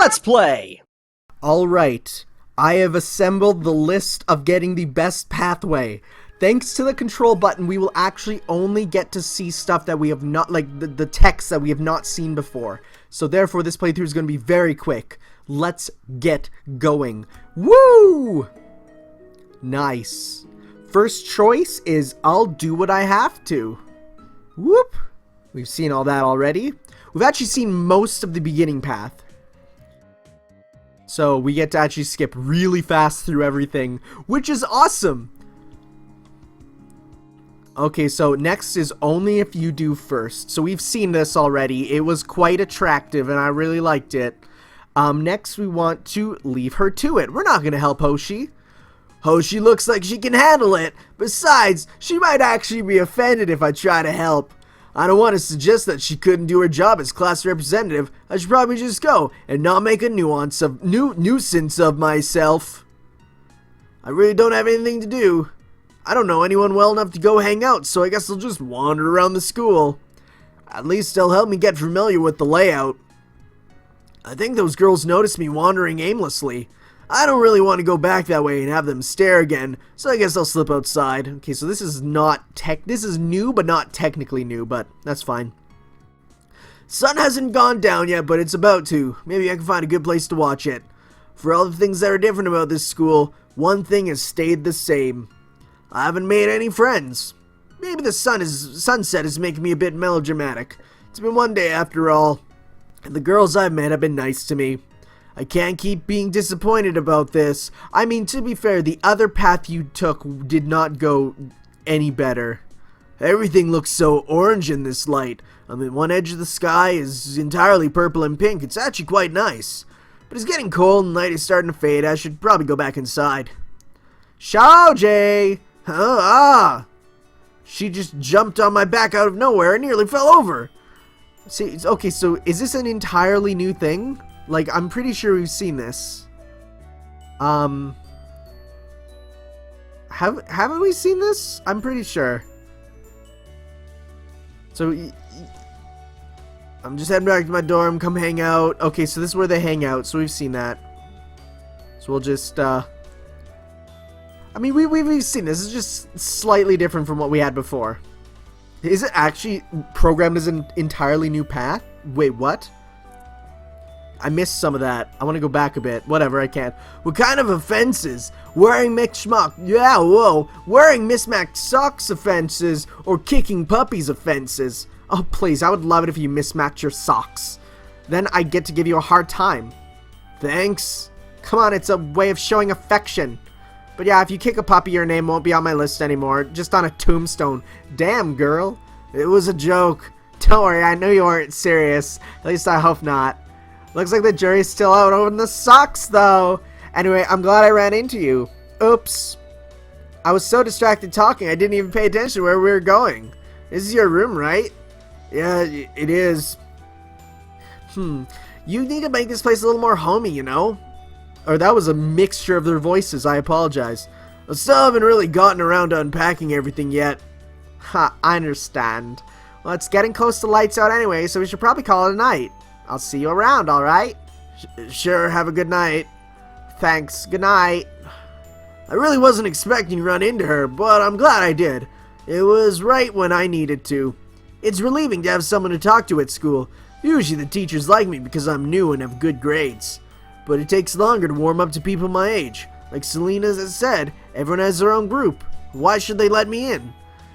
Let's play! Alright, I have assembled the list of getting the best pathway. Thanks to the control button, we will actually only get to see stuff that we have not, like the text that we have not seen before. So therefore, this playthrough is going to be very quick. Let's get going. Woo! Nice. First choice is I'll do what I have to. Whoop! We've seen all that already. We've actually seen most of the beginning path. So we get to actually skip really fast through everything, which is awesome. Okay, so next is only if you do first. So we've seen this already. It was quite attractive and I really liked it. Next we want to leave her to it. We're not going to help Hoshi. Hoshi looks like she can handle it. Besides, she might actually be offended if I try to help. I don't want to suggest that she couldn't do her job as class representative. I should probably just go and not make a nuisance of myself. I really don't have anything to do. I don't know anyone well enough to go hang out, so I guess I'll just wander around the school. At least they'll help me get familiar with the layout. I think those girls noticed me wandering aimlessly. I don't really want to go back that way and have them stare again, so I guess I'll slip outside. Okay, so this is this is new, but not technically new, but that's fine. Sun hasn't gone down yet, but it's about to. Maybe I can find a good place to watch it. For all the things that are different about this school, one thing has stayed the same. I haven't made any friends. Maybe the sunset is making me a bit melodramatic. It's been one day after all, and the girls I've met have been nice to me. I can't keep being disappointed about this. I mean, to be fair, the other path you took did not go any better. Everything looks so orange in this light. I mean, one edge of the sky is entirely purple and pink. It's actually quite nice. But it's getting cold and light is starting to fade. I should probably go back inside. Xiaojie! She just jumped on my back out of nowhere and nearly fell over. See, okay, so is this an entirely new thing? Like, I'm pretty sure we've seen this. Haven't we seen this? I'm pretty sure. So, I'm just heading back to my dorm, come hang out. Okay, so this is where they hang out, so we've seen that. So we'll just, I mean, we've seen this. It's just slightly different from what we had before. Is it actually programmed as an entirely new path? Wait, what? I missed some of that. I want to go back a bit. Whatever, I can't. What kind of offenses? Wearing wearing mismatched socks offenses or kicking puppies offenses. Oh, please, I would love it if you mismatch your socks. Then I get to give you a hard time. Thanks. Come on, it's a way of showing affection. But yeah, if you kick a puppy, your name won't be on my list anymore. Just on a tombstone. Damn, girl. It was a joke. Don't worry, I knew you weren't serious. At least I hope not. Looks like the jury's still out on the socks, though. Anyway, I'm glad I ran into you. Oops. I was so distracted talking, I didn't even pay attention to where we were going. This is your room, right? Yeah, it is. You need to make this place a little more homey, you know? Or that was a mixture of their voices, I apologize. I still haven't really gotten around to unpacking everything yet. Ha, I understand. Well, it's getting close to lights out anyway, so we should probably call it a night. I'll see you around, alright? Sure, have a good night. Thanks, good night. I really wasn't expecting to run into her, but I'm glad I did. It was right when I needed to. It's relieving to have someone to talk to at school. Usually the teachers like me because I'm new and have good grades. But it takes longer to warm up to people my age. Like Selena has said, everyone has their own group. Why should they let me in?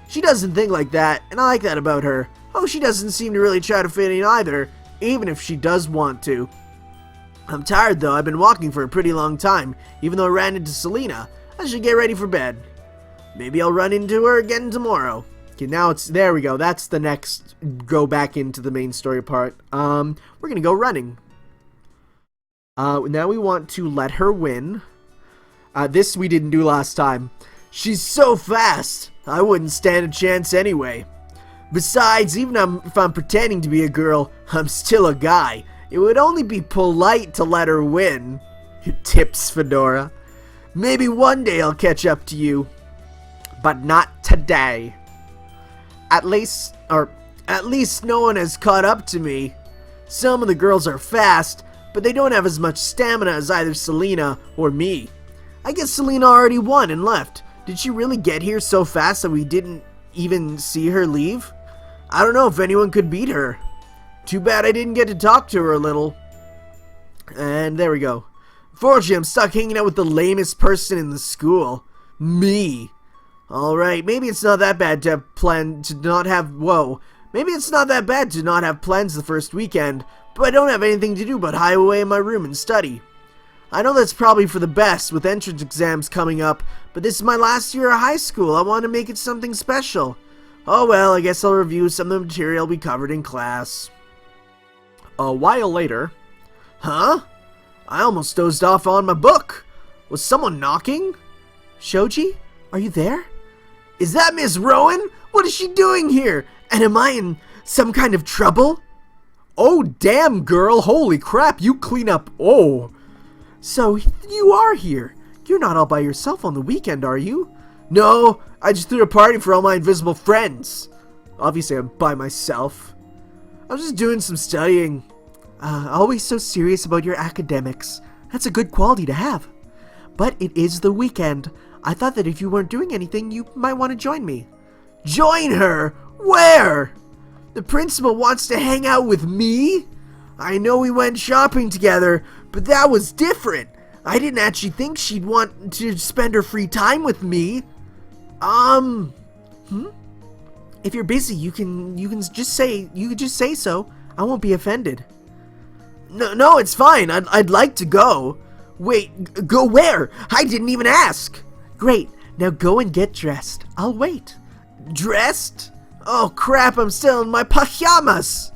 She doesn't think like that, and I like that about her. Oh, she doesn't seem to really try to fit in either. Even if she does want to. I'm tired though, I've been walking for a pretty long time, even though I ran into Selena. I should get ready for bed. Maybe I'll run into her again tomorrow. Okay, now there we go, that's the next, go back into the main story part. We're gonna go running. Now we want to let her win. This we didn't do last time. She's so fast, I wouldn't stand a chance anyway. Besides, even if I'm pretending to be a girl, I'm still a guy. It would only be polite to let her win. Tips, Fedora. Maybe one day I'll catch up to you. But not today. At least no one has caught up to me. Some of the girls are fast, but they don't have as much stamina as either Selena or me. I guess Selena already won and left. Did she really get here so fast that we didn't even see her leave? I don't know if anyone could beat her. Too bad I didn't get to talk to her a little. And there we go. Fortunately, I'm stuck hanging out with the lamest person in the school. Me. Alright, maybe it's not that bad to maybe it's not that bad to not have plans the first weekend, but I don't have anything to do but hide away in my room and study. I know that's probably for the best with entrance exams coming up, but this is my last year of high school. I want to make it something special. Oh well, I guess I'll review some of the material we covered in class. A while later. Huh? I almost dozed off on my book. Was someone knocking? Shoji, are you there? Is that Miss Rowan? What is she doing here? And am I in some kind of trouble? Oh damn girl, holy crap, you clean up. Oh. So you are here. You're not all by yourself on the weekend, are you? No, I just threw a party for all my invisible friends. Obviously I'm by myself. I was just doing some studying. Always so serious about your academics. That's a good quality to have. But it is the weekend. I thought that if you weren't doing anything, you might want to join me. Join her? Where? The principal wants to hang out with me? I know we went shopping together, but that was different. I didn't actually think she'd want to spend her free time with me. If you're busy, you can just say so. I won't be offended. No, it's fine. I'd like to go. Wait, go where? I didn't even ask. Great. Now go and get dressed. I'll wait. Dressed? Oh crap, I'm still in my pajamas.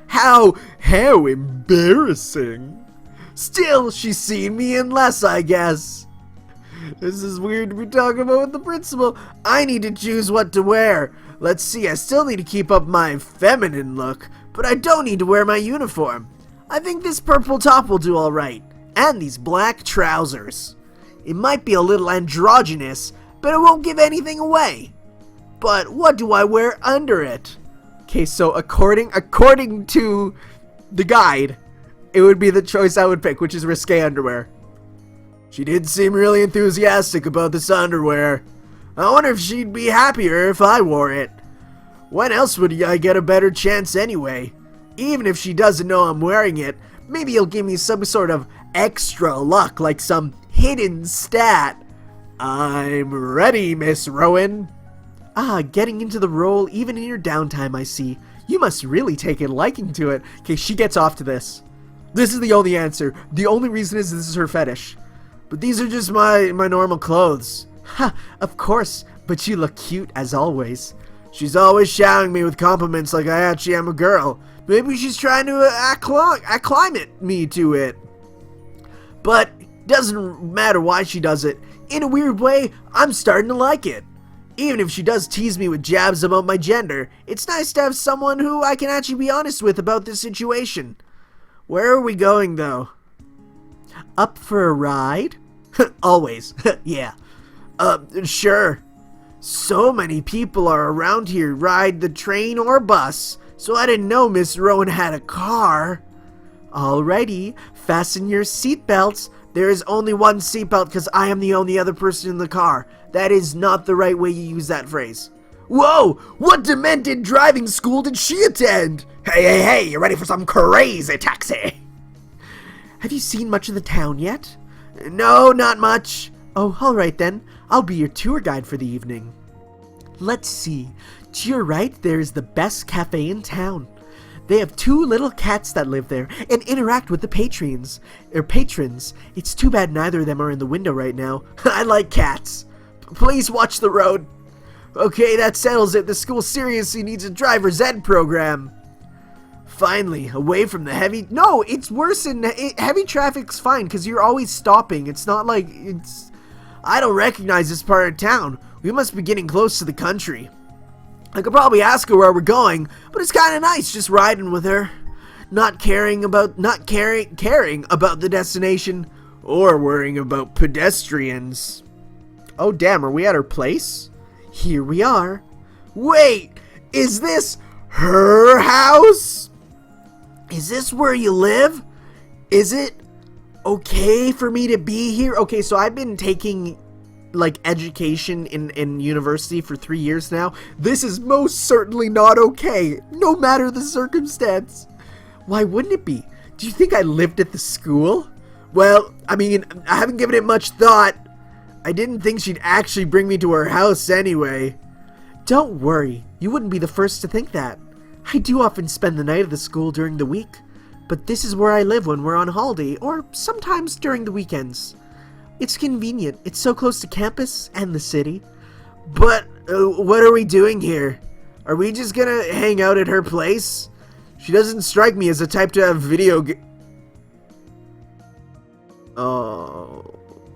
How embarrassing. Still, she's seen me in less, I guess. This is weird to be talking about with the principal. I need to choose what to wear. Let's see, I still need to keep up my feminine look, but I don't need to wear my uniform. I think this purple top will do alright. And these black trousers. It might be a little androgynous, but it won't give anything away. But what do I wear under it? Okay, so according to the guide, it would be the choice I would pick, which is risque underwear. She did seem really enthusiastic about this underwear. I wonder if she'd be happier if I wore it. When else would I get a better chance anyway? Even if she doesn't know I'm wearing it, maybe he'll give me some sort of extra luck, like some hidden stat. I'm ready, Miss Rowan. Ah, getting into the role even in your downtime, I see. You must really take a liking to it. Okay, she gets off to this. This is the only answer. The only reason is this is her fetish. But these are just my normal clothes. Ha, of course, but you look cute as always. She's always showering me with compliments like I actually am a girl. Maybe she's trying to acclimate me to it. But doesn't matter why she does it. In a weird way, I'm starting to like it. Even if she does tease me with jabs about my gender, it's nice to have someone who I can actually be honest with about this situation. Where are we going, though? Up for a ride? Always. Yeah. Sure. So many people are around here ride the train or bus, so I didn't know Miss Rowan had a car. Alrighty, fasten your seatbelts. There is only one seatbelt because I am the only other person in the car. That is not the right way you use that phrase. Whoa! What demented driving school did she attend? Hey, you ready for some crazy taxi? Have you seen much of the town yet? No, not much. Oh, alright then. I'll be your tour guide for the evening. Let's see. To your right, there is the best cafe in town. They have 2 little cats that live there and interact with the patrons. It's too bad neither of them are in the window right now. I like cats. Please watch the road. Okay, that settles it. The school seriously needs a driver's ed program. Finally, away from the heavy... No, it's worse in... Heavy traffic's fine because you're always stopping. It's not like it's... I don't recognize this part of town. We must be getting close to the country. I could probably ask her where we're going, but it's kind of nice just riding with her. Not caring about the destination or worrying about pedestrians. Oh damn, are we at her place? Here we are. Wait, is this her house? Is this where you live? Is it okay for me to be here? Okay, so I've been taking like education in university for 3 years now. This is most certainly not okay, no matter the circumstance. Why wouldn't it be? Do you think I lived at the school? Well, I mean, I haven't given it much thought. I didn't think she'd actually bring me to her house anyway. Don't worry, you wouldn't be the first to think that. I do often spend the night at the school during the week, but this is where I live when we're on holiday, or sometimes during the weekends. It's convenient, it's so close to campus and the city. But, what are we doing here? Are we just gonna hang out at her place? She doesn't strike me as the type to have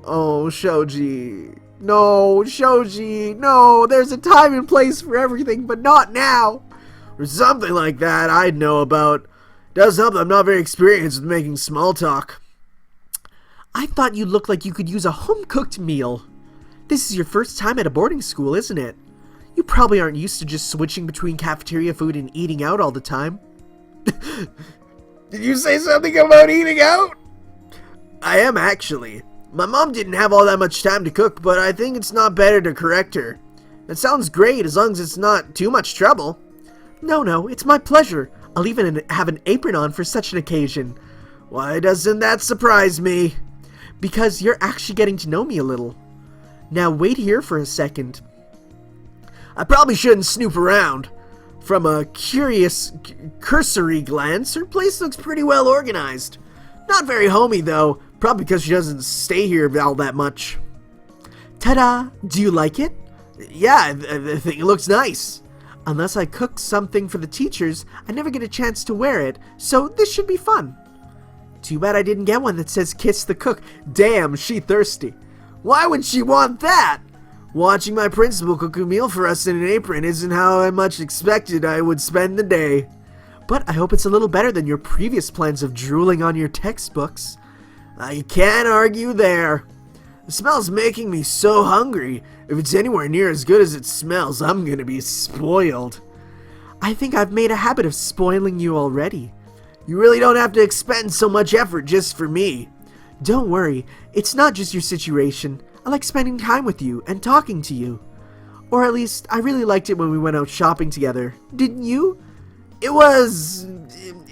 Oh, Shoji. No, Shoji, no, there's a time and place for everything, but not now. Or something like that I'd know about. Does help that I'm not very experienced with making small talk. I thought you looked like you could use a home-cooked meal. This is your first time at a boarding school, isn't it? You probably aren't used to just switching between cafeteria food and eating out all the time. Did you say something about eating out? I am, actually. My mom didn't have all that much time to cook, but I think it's not better to correct her. That sounds great as long as it's not too much trouble. No, it's my pleasure. I'll even have an apron on for such an occasion. Why doesn't that surprise me? Because you're actually getting to know me a little. Now wait here for a second. I probably shouldn't snoop around. From a curious, cursory glance, her place looks pretty well organized. Not very homey though, probably because she doesn't stay here all that much. Ta-da! Do you like it? Yeah, I think it looks nice. Unless I cook something for the teachers, I never get a chance to wear it, so this should be fun. Too bad I didn't get one that says kiss the cook. Damn, she thirsty. Why would she want that? Watching my principal cook a meal for us in an apron isn't how I much expected I would spend the day. But I hope it's a little better than your previous plans of drooling on your textbooks. You can't argue there. The smell's making me so hungry. If it's anywhere near as good as it smells, I'm gonna be spoiled. I think I've made a habit of spoiling you already. You really don't have to expend so much effort just for me. Don't worry, it's not just your situation. I like spending time with you and talking to you. Or at least, I really liked it when we went out shopping together. Didn't you? It was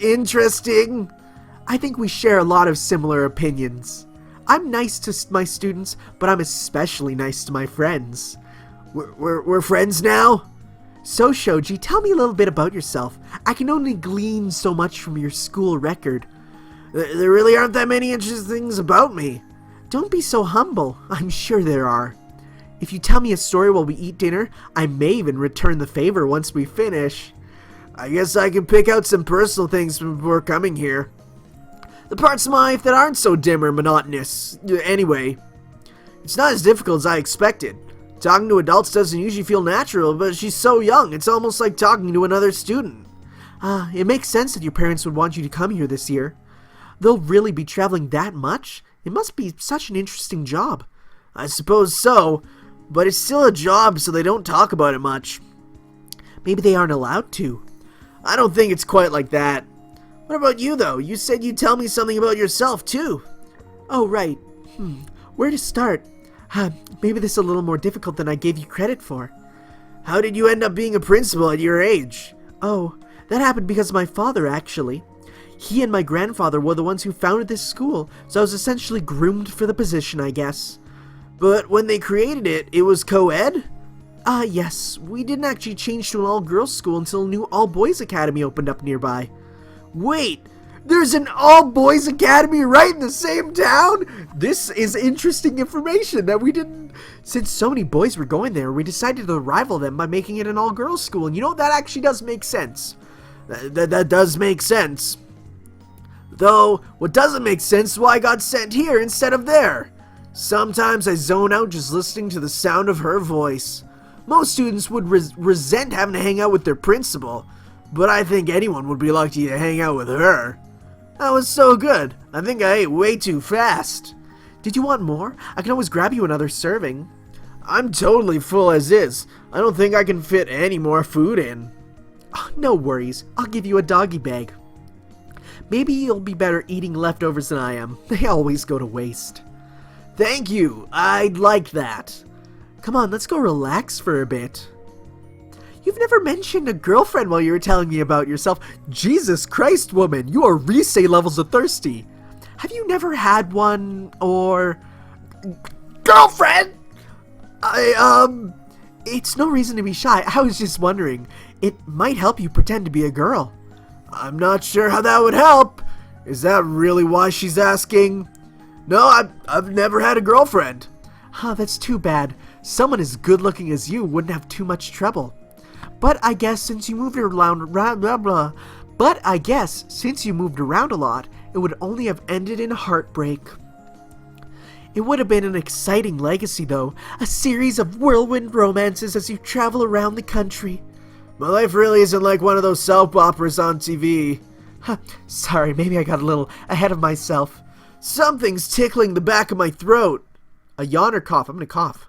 interesting. I think we share a lot of similar opinions. I'm nice to my students, but I'm especially nice to my friends. We're friends now? So Shoji, tell me a little bit about yourself. I can only glean so much from your school record. There really aren't that many interesting things about me. Don't be so humble. I'm sure there are. If you tell me a story while we eat dinner, I may even return the favor once we finish. I guess I can pick out some personal things before coming here. The parts of my life that aren't so dim or monotonous. Anyway, it's not as difficult as I expected. Talking to adults doesn't usually feel natural, but she's so young, it's almost like talking to another student. It makes sense that your parents would want you to come here this year. They'll really be traveling that much? It must be such an interesting job. I suppose so, but it's still a job, so they don't talk about it much. Maybe they aren't allowed to. I don't think it's quite like that. What about you, though? You said you'd tell me something about yourself, too. Oh, right. Where to start? Maybe this is a little more difficult than I gave you credit for. How did you end up being a principal at your age? Oh, that happened because of my father, actually. He and my grandfather were the ones who founded this school, so I was essentially groomed for the position, I guess. But when they created it, it was co-ed? Yes. We didn't actually change to an all-girls school until a new all-boys academy opened up nearby. Wait, there's an all-boys academy right in the same town? This is interesting information that we didn't... Since so many boys were going there, we decided to rival them by making it an all-girls school. And you know, that actually does make sense. That does make sense. Though, what doesn't make sense is why I got sent here instead of there. Sometimes I zone out just listening to the sound of her voice. Most students would resent having to hang out with their principal, but I think anyone would be lucky to hang out with her. That was so good. I think I ate way too fast. Did you want more? I can always grab you another serving. I'm totally full as is. I don't think I can fit any more food in. Oh, no worries. I'll give you a doggy bag. Maybe you'll be better eating leftovers than I am. They always go to waste. Thank you. I'd like that. Come on, let's go relax for a bit. You've never mentioned a girlfriend while you were telling me about yourself. Jesus Christ, woman, you are Rise levels of thirsty. Have you never had one, or... Girlfriend? It's no reason to be shy. I was just wondering. It might help you pretend to be a girl. I'm not sure how that would help. Is that really why she's asking? No, I've never had a girlfriend. Huh, that's too bad. Someone as good looking as you wouldn't have too much trouble. But I guess since you moved around, a lot, it would only have ended in heartbreak. It would have been an exciting legacy, though. A series of whirlwind romances as you travel around the country. My life really isn't like one of those soap operas on TV. Huh, sorry, maybe I got a little ahead of myself. Something's tickling the back of my throat. A yawn or cough? I'm gonna cough.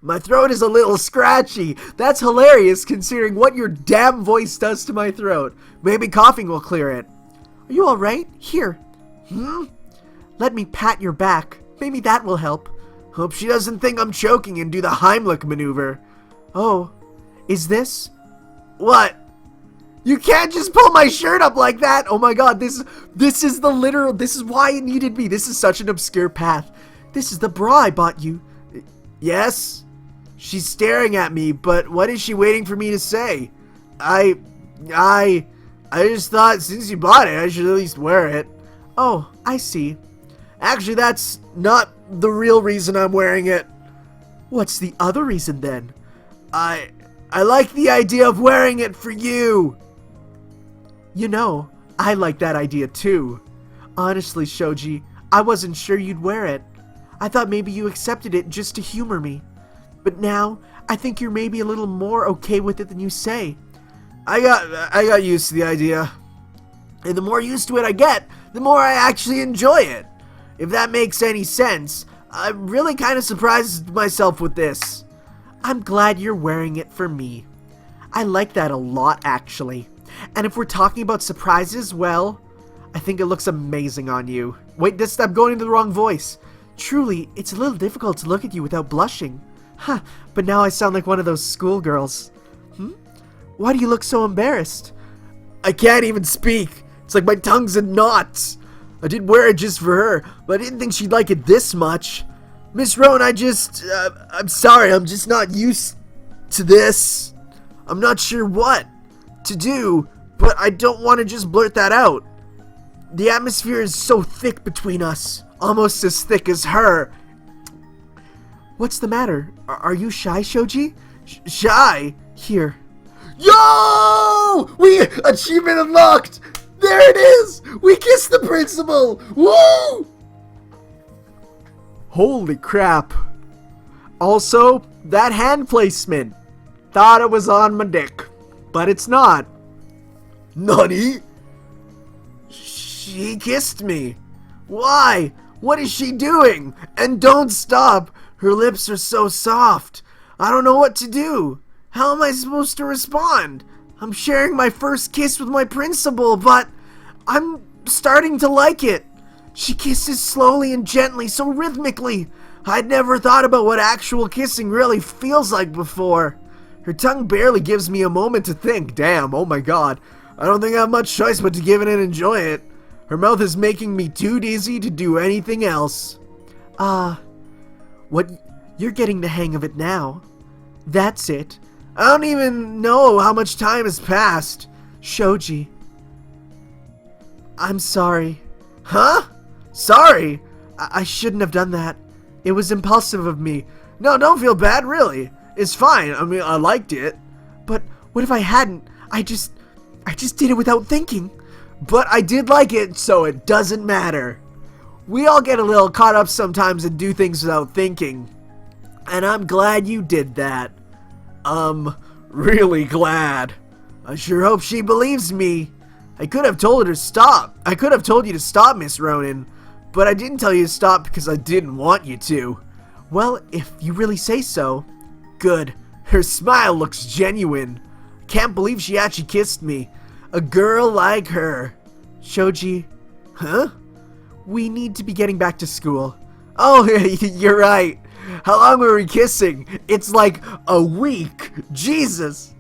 My throat is a little scratchy. That's hilarious considering what your damn voice does to my throat. Maybe coughing will clear it. Are you alright? Here. Let me pat your back. Maybe that will help. Hope she doesn't think I'm choking and do the Heimlich maneuver. Oh, is this? What? You can't just pull my shirt up like that. Oh my god, this is the literal, this is why it needed me. This is such an obscure path. This is the bra I bought you. Yes? She's staring at me, but what is she waiting for me to say? I just thought since you bought it, I should at least wear it. Oh, I see. Actually, that's not the real reason I'm wearing it. What's the other reason then? I like the idea of wearing it for you. You know, I like that idea too. Honestly, Shoji, I wasn't sure you'd wear it. I thought maybe you accepted it just to humor me. But now, I think you're maybe a little more okay with it than you say. I got used to the idea. And the more used to it I get, the more I actually enjoy it. If that makes any sense. I'm really kind of surprised myself with this. I'm glad you're wearing it for me. I like that a lot, actually. And if we're talking about surprises, well, I think it looks amazing on you. Wait, I'm going into the wrong voice. Truly, it's a little difficult to look at you without blushing. Huh, but now I sound like one of those schoolgirls. Why do you look so embarrassed? I can't even speak. It's like my tongue's in knots. I did wear it just for her, but I didn't think she'd like it this much. Miss Rowan, I'm sorry, I'm just not used to this. I'm not sure what to do, but I don't want to just blurt that out. The atmosphere is so thick between us, almost as thick as her. What's the matter? Are you shy, Shoji? Shy? Here. Yo! Achievement unlocked! There it is! We kissed the principal! Woo! Holy crap. Also, that hand placement. Thought it was on my dick. But it's not. Nani? She kissed me. Why? What is she doing? And don't stop. Her lips are so soft. I don't know what to do. How am I supposed to respond? I'm sharing my first kiss with my principal, but I'm starting to like it. She kisses slowly and gently, so rhythmically. I'd never thought about what actual kissing really feels like before. Her tongue barely gives me a moment to think. Damn, oh my god. I don't think I have much choice but to give it and enjoy it. Her mouth is making me too dizzy to do anything else. What? You're getting the hang of it now. That's it. I don't even know how much time has passed. Shoji. I'm sorry. Huh? Sorry? I shouldn't have done that. It was impulsive of me. No, don't feel bad, really. It's fine. I mean, I liked it. But what if I hadn't? I just did it without thinking. But I did like it, so it doesn't matter. We all get a little caught up sometimes and do things without thinking. And I'm glad you did that. Really glad. I sure hope she believes me. I could have told her to stop. I could have told you to stop, Miss Ronan. But I didn't tell you to stop because I didn't want you to. Well, if you really say so. Good. Her smile looks genuine. Can't believe she actually kissed me. A girl like her. Shoji. Huh? We need to be getting back to school. Oh, you're right. How long were we kissing? It's like a week. Jesus.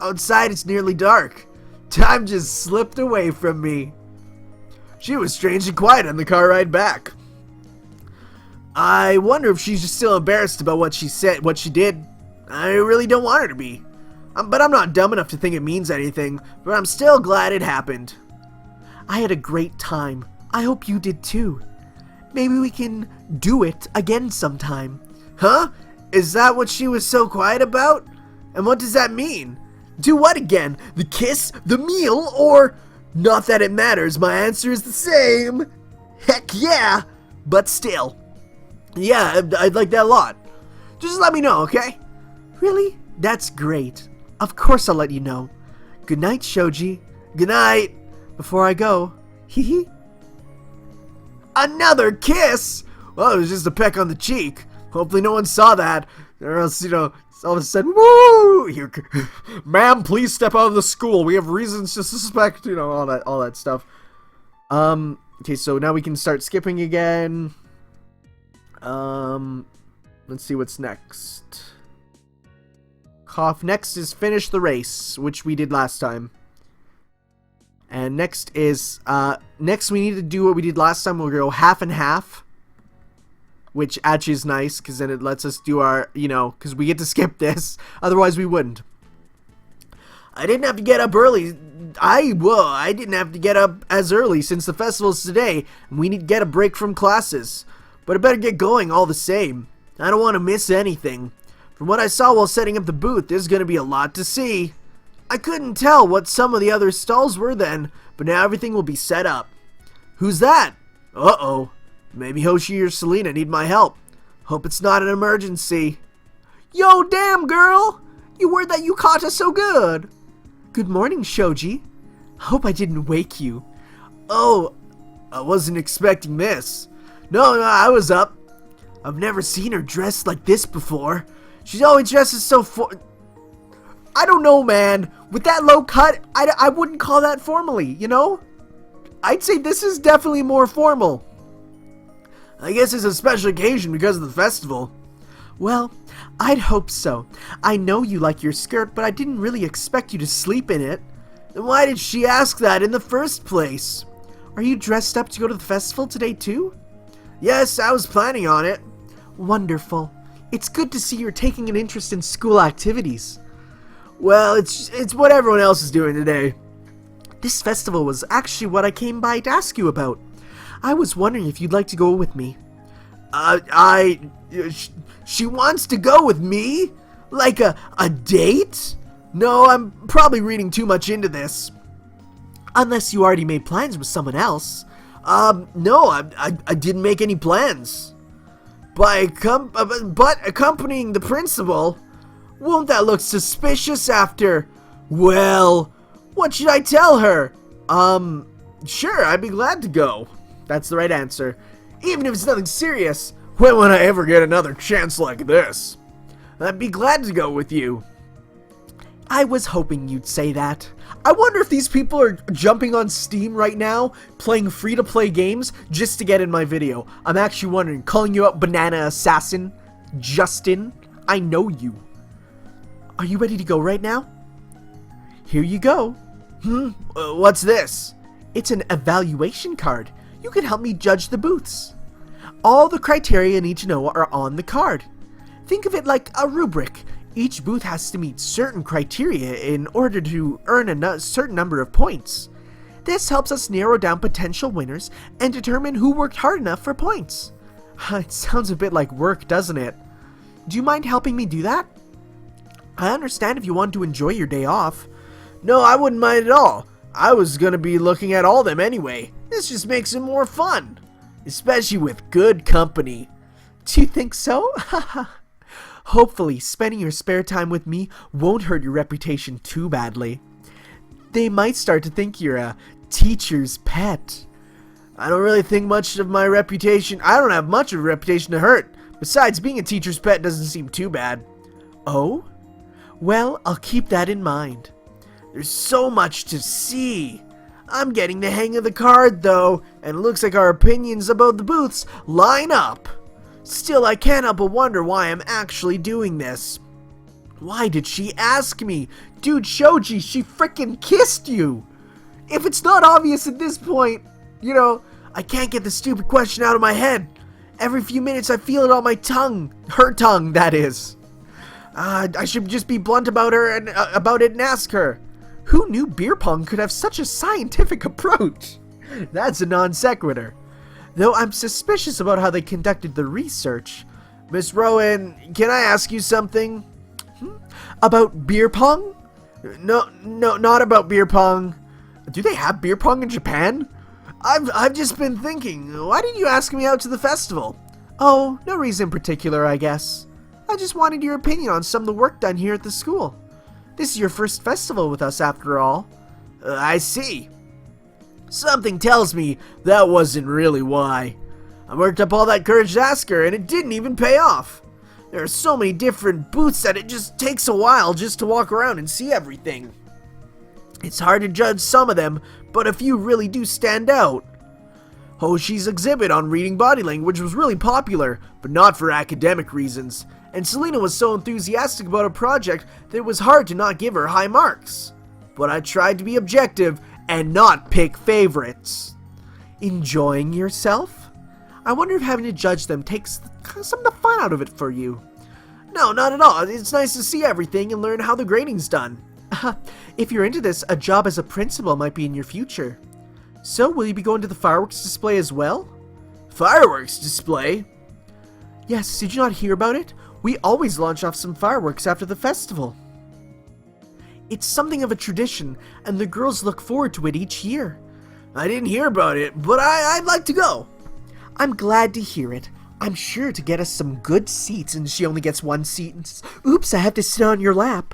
Outside it's nearly dark. Time just slipped away from me. She was strangely quiet on the car ride back. I wonder if she's just still embarrassed about what she said, what she did. I really don't want her to be. But I'm not dumb enough to think it means anything, but I'm still glad it happened. I had a great time. I hope you did too. Maybe we can do it again sometime. Huh? Is that what she was so quiet about? And what does that mean? Do what again? The kiss? The meal? Or... Not that it matters, my answer is the same. Heck yeah! But still. Yeah, I'd like that a lot. Just let me know, okay? Really? That's great. Of course I'll let you know. Good night, Shoji. Good night. Before I go. Hee. Another kiss? Well, it was just a peck on the cheek. Hopefully no one saw that. Or else, all of a sudden, woo! Here, ma'am, please step out of the school. We have reasons to suspect, all that stuff. Okay, so now we can start skipping again. Let's see what's next. Next is finish the race, which we did last time. And next is, next we need to do what we did last time. We'll go half and half. Which actually is nice, because then it lets us do our, because we get to skip this. Otherwise, we wouldn't. I didn't have to get up early. I didn't have to get up as early since the festival's today. And we need to get a break from classes. But I better get going all the same. I don't want to miss anything. From what I saw while setting up the booth, there's going to be a lot to see. I couldn't tell what some of the other stalls were then, but now everything will be set up. Who's that? Uh-oh. Maybe Hoshi or Selena need my help. Hope it's not an emergency. Yo, damn girl! You were that yukata so good! Good morning, Shoji. Hope I didn't wake you. Oh, I wasn't expecting this. No, I was up. I've never seen her dressed like this before. She always dresses so I don't know, man. With that low cut, I wouldn't call that formally, I'd say this is definitely more formal. I guess it's a special occasion because of the festival. Well, I'd hope so. I know you like your skirt, but I didn't really expect you to sleep in it. Then why did she ask that in the first place? Are you dressed up to go to the festival today too? Yes, I was planning on it. Wonderful. It's good to see you're taking an interest in school activities. Well, it's what everyone else is doing today. This festival was actually what I came by to ask you about. I was wondering if you'd like to go with me. She wants to go with me? Like a date? No, I'm probably reading too much into this. Unless you already made plans with someone else. No, I didn't make any plans. But accompanying the principal? Won't that look suspicious after... Well, what should I tell her? Sure, I'd be glad to go. That's the right answer. Even if it's nothing serious. When would I ever get another chance like this? I'd be glad to go with you. I was hoping you'd say that. I wonder if these people are jumping on Steam right now, playing free-to-play games just to get in my video. I'm actually wondering, calling you out Banana Assassin, Justin, I know you. Are you ready to go right now? Here you go. What's this? It's an evaluation card. You can help me judge the booths. All the criteria I need to know are on the card. Think of it like a rubric. Each booth has to meet certain criteria in order to earn a certain number of points. This helps us narrow down potential winners and determine who worked hard enough for points. It sounds a bit like work, doesn't it? Do you mind helping me do that? I understand if you want to enjoy your day off. No, I wouldn't mind at all. I was gonna be looking at all them anyway. This just makes it more fun. Especially with good company. Do you think so? Hopefully, spending your spare time with me won't hurt your reputation too badly. They might start to think you're a teacher's pet. I don't really think much of my reputation. I don't have much of a reputation to hurt. Besides, being a teacher's pet doesn't seem too bad. Oh? Well, I'll keep that in mind. There's so much to see. I'm getting the hang of the card though, and it looks like our opinions about the booths line up. Still, I can't help but wonder why I'm actually doing this. Why did she ask me? Dude, Shoji, she freaking kissed you! If it's not obvious at this point, you know, I can't get the stupid question out of my head. Every few minutes I feel it on my tongue. Her tongue, that is. I should just be blunt about it and ask her. Who knew beer pong could have such a scientific approach? That's a non sequitur. Though I'm suspicious about how they conducted the research. Miss Rowan, can I ask you something? About beer pong? No, not about beer pong. Do they have beer pong in Japan? I've just been thinking, why didn't you ask me out to the festival? Oh, no reason in particular, I guess. I just wanted your opinion on some of the work done here at the school. This is your first festival with us, after all. I see. Something tells me that wasn't really why. I worked up all that courage to ask her, and it didn't even pay off. There are so many different booths that it just takes a while just to walk around and see everything. It's hard to judge some of them, but a few really do stand out. Hoshi's exhibit on reading body language was really popular, but not for academic reasons. And Selena was so enthusiastic about a project that it was hard to not give her high marks. But I tried to be objective and not pick favorites. Enjoying yourself? I wonder if having to judge them takes some of the fun out of it for you. No, not at all. It's nice to see everything and learn how the grading's done. If you're into this, a job as a principal might be in your future. So, will you be going to the fireworks display as well? Fireworks display? Yes, did you not hear about it? We always launch off some fireworks after the festival. It's something of a tradition, and the girls look forward to it each year. I didn't hear about it, but I'd like to go. I'm glad to hear it. I'm sure to get us some good seats, and she only gets one seat and says, oops, I have to sit on your lap.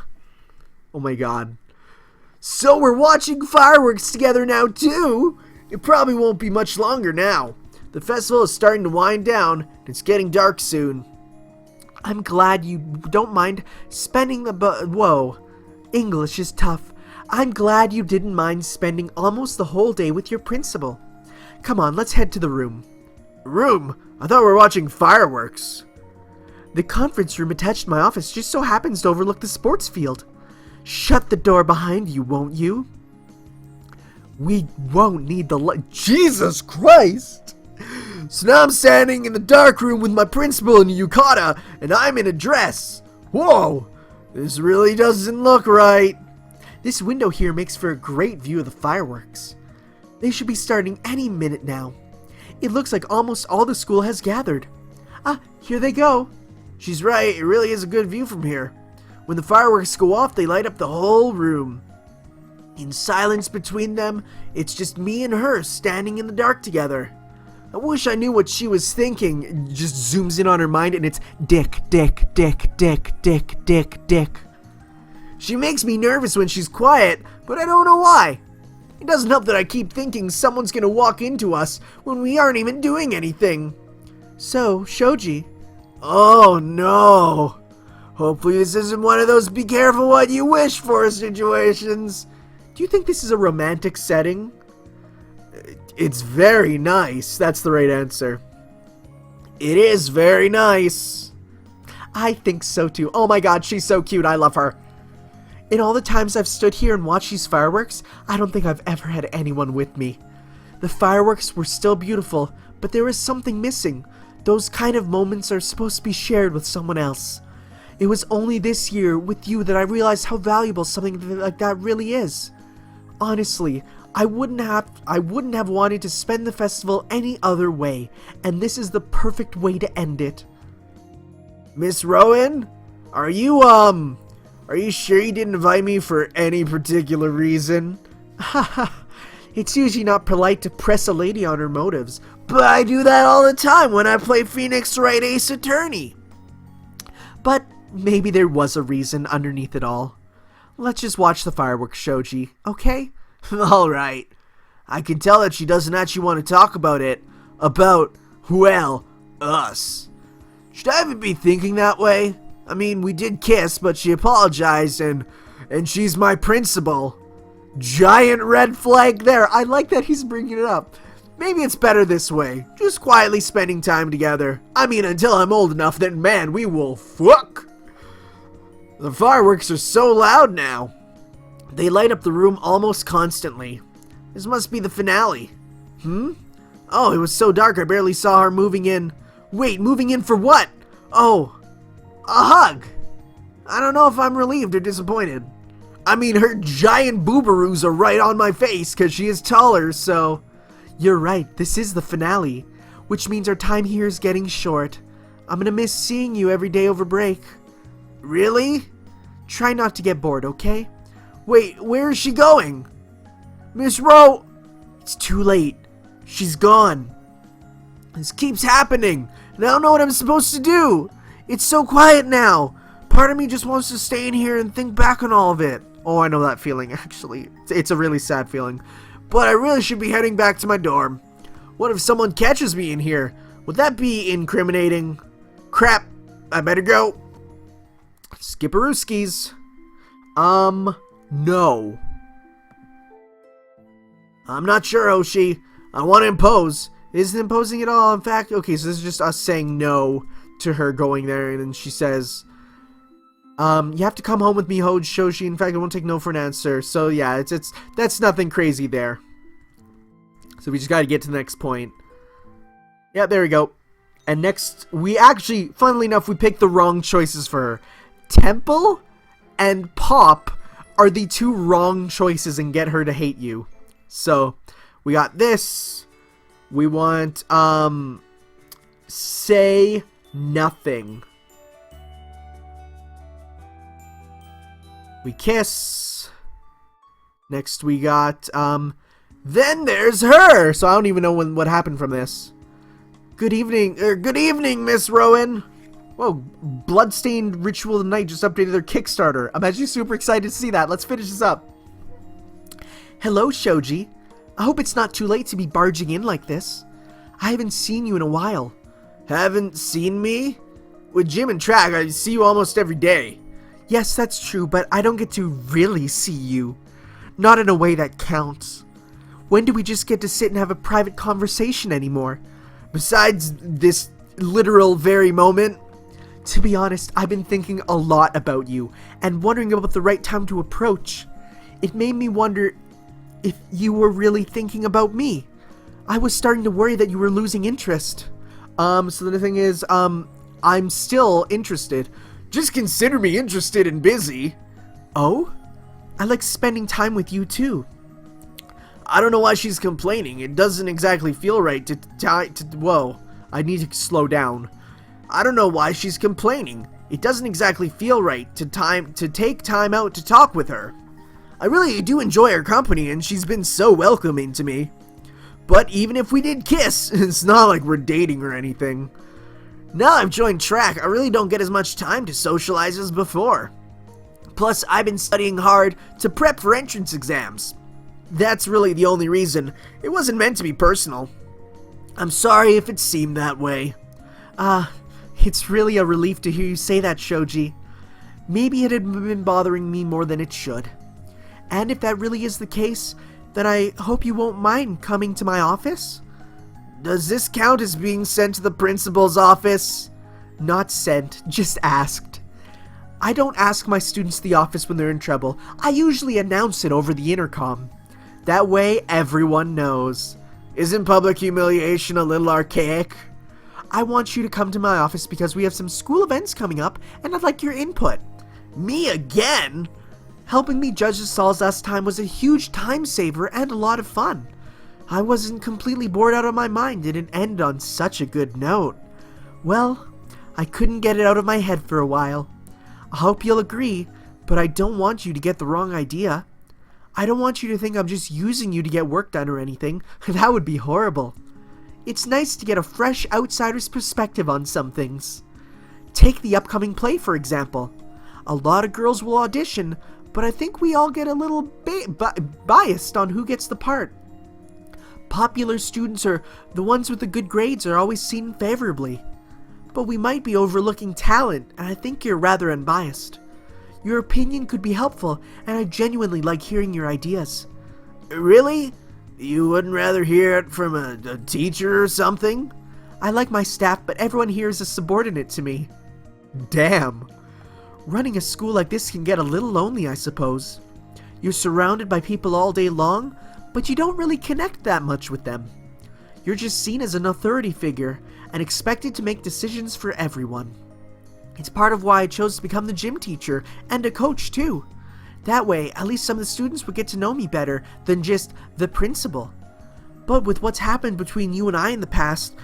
Oh my god. So we're watching fireworks together now too? It probably won't be much longer now. The festival is starting to wind down, and it's getting dark soon. I'm glad you don't mind spending whoa. English is tough. I'm glad you didn't mind spending almost the whole day with your principal. Come on, let's head to the room. Room? I thought we were watching fireworks. The conference room attached to my office just so happens to overlook the sports field. Shut the door behind you, won't you? We won't need the light. Jesus Christ! So now I'm standing in the dark room with my principal in a yukata, and I'm in a dress. Whoa! This really doesn't look right. This window here makes for a great view of the fireworks. They should be starting any minute now. It looks like almost all the school has gathered. Ah, here they go. She's right, it really is a good view from here. When the fireworks go off, they light up the whole room. In silence between them, it's just me and her standing in the dark together. I wish I knew what she was thinking. It just zooms in on her mind and it's dick, dick, dick, dick, dick, dick, dick. She makes me nervous when she's quiet, but I don't know why. It doesn't help that I keep thinking someone's gonna walk into us when we aren't even doing anything. So, Shoji. Oh no. Hopefully this isn't one of those be careful what you wish for situations. Do you think this is a romantic setting? It's very nice. That's the right answer. It is very nice. I think so too. Oh my god, she's so cute. I love her. In all the times I've stood here and watched these fireworks, I don't think I've ever had anyone with me. The fireworks were still beautiful, but there was something missing. Those kind of moments are supposed to be shared with someone else. It was only this year with you that I realized how valuable something like that really is. Honestly, I wouldn't have wanted to spend the festival any other way, and this is the perfect way to end it. Miss Rowan, are you sure you didn't invite me for any particular reason? Haha, it's usually not polite to press a lady on her motives, but I do that all the time when I play Phoenix Wright Ace Attorney. But maybe there was a reason underneath it all. Let's just watch the fireworks, Shoji, okay? Alright. I can tell that she doesn't actually want to talk about it. About, well, us. Should I even be thinking that way? I mean, we did kiss, but she apologized, and she's my principal. Giant red flag there. I like that he's bringing it up. Maybe it's better this way. Just quietly spending time together. I mean, until I'm old enough, then man, we will fuck. The fireworks are so loud now. They light up the room almost constantly. This must be the finale. Oh, it was so dark I barely saw her moving in. Wait, moving in for what? Oh, a hug. I don't know if I'm relieved or disappointed. I mean, her giant boobaroos are right on my face because she is taller, so... You're right, this is the finale, which means our time here is getting short. I'm gonna miss seeing you every day over break. Really? Try not to get bored, okay? Wait, where is she going? Miss Rowe! It's too late. She's gone. This keeps happening, and I don't know what I'm supposed to do. It's so quiet now. Part of me just wants to stay in here and think back on all of it. Oh, I know that feeling, actually. It's a really sad feeling. But I really should be heading back to my dorm. What if someone catches me in here? Would that be incriminating? Crap, I better go. Skipperooskies. No. I'm not sure, Oshi. I want to impose. It isn't imposing at all. In fact, okay, so this is just us saying no to her going there, and then she says, you have to come home with me, Hoj Shoshi. In fact, I won't take no for an answer. So yeah, that's nothing crazy there. So we just gotta get to the next point. Yeah, there we go. And next, we actually, funnily enough, we picked the wrong choices for her. Temple and Pop are the two wrong choices and get her to hate you. So, we got this. We want, say nothing. We kiss. Next we got, then there's her. So I don't even know what happened from this. Good evening, Miss Rowan. Whoa, Bloodstained Ritual of the Night just updated their Kickstarter. I'm actually super excited to see that. Let's finish this up. Hello, Shoji. I hope it's not too late to be barging in like this. I haven't seen you in a while. Haven't seen me? With gym and track, I see you almost every day. Yes, that's true, but I don't get to really see you. Not in a way that counts. When do we just get to sit and have a private conversation anymore? Besides this literal very moment. To be honest, I've been thinking a lot about you and wondering about the right time to approach. It made me wonder if you were really thinking about me. I was starting to worry that you were losing interest. So the thing is, I'm still interested. Just consider me interested and busy. Oh? I like spending time with you too. I don't know why she's complaining. It doesn't exactly feel right whoa, I need to slow down. I don't know why she's complaining. It doesn't exactly feel right to take time out to talk with her. I really do enjoy her company and she's been so welcoming to me. But even if we did kiss, it's not like we're dating or anything. Now I've joined track, I really don't get as much time to socialize as before. Plus, I've been studying hard to prep for entrance exams. That's really the only reason. It wasn't meant to be personal. I'm sorry if it seemed that way. It's really a relief to hear you say that, Shoji. Maybe it had been bothering me more than it should. And if that really is the case, then I hope you won't mind coming to my office? Does this count as being sent to the principal's office? Not sent, just asked. I don't ask my students to the office when they're in trouble. I usually announce it over the intercom. That way, everyone knows. Isn't public humiliation a little archaic? I want you to come to my office because we have some school events coming up, and I'd like your input. Me again? Helping me judge the stalls last time was a huge time saver and a lot of fun. I wasn't completely bored out of my mind and it ended on such a good note. Well, I couldn't get it out of my head for a while. I hope you'll agree, but I don't want you to get the wrong idea. I don't want you to think I'm just using you to get work done or anything. That would be horrible. It's nice to get a fresh outsider's perspective on some things. Take the upcoming play, for example. A lot of girls will audition, but I think we all get a little biased on who gets the part. Popular students or the ones with the good grades are always seen favorably. But we might be overlooking talent, and I think you're rather unbiased. Your opinion could be helpful, and I genuinely like hearing your ideas. Really? You wouldn't rather hear it from a teacher or something? I like my staff, but everyone here is a subordinate to me. Damn. Running a school like this can get a little lonely, I suppose. You're surrounded by people all day long, but you don't really connect that much with them. You're just seen as an authority figure and expected to make decisions for everyone. It's part of why I chose to become the gym teacher and a coach too. That way, at least some of the students would get to know me better than just the principal. But with what's happened between you and I in the past,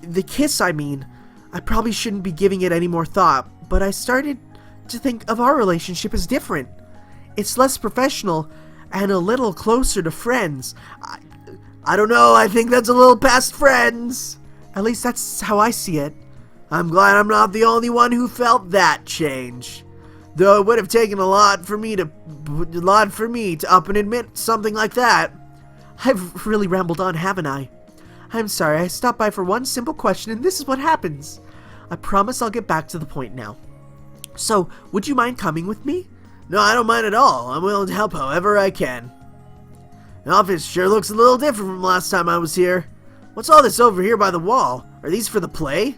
the kiss I mean, I probably shouldn't be giving it any more thought, but I started to think of our relationship as different. It's less professional and a little closer to friends. I don't know, I think that's a little past friends. At least that's how I see it. I'm glad I'm not the only one who felt that change. Though it would have taken a lot for me to up and admit something like that. I've really rambled on, haven't I? I'm sorry, I stopped by for one simple question and this is what happens. I promise I'll get back to the point now. So, would you mind coming with me? No, I don't mind at all. I'm willing to help however I can. The office sure looks a little different from last time I was here. What's all this over here by the wall? Are these for the play?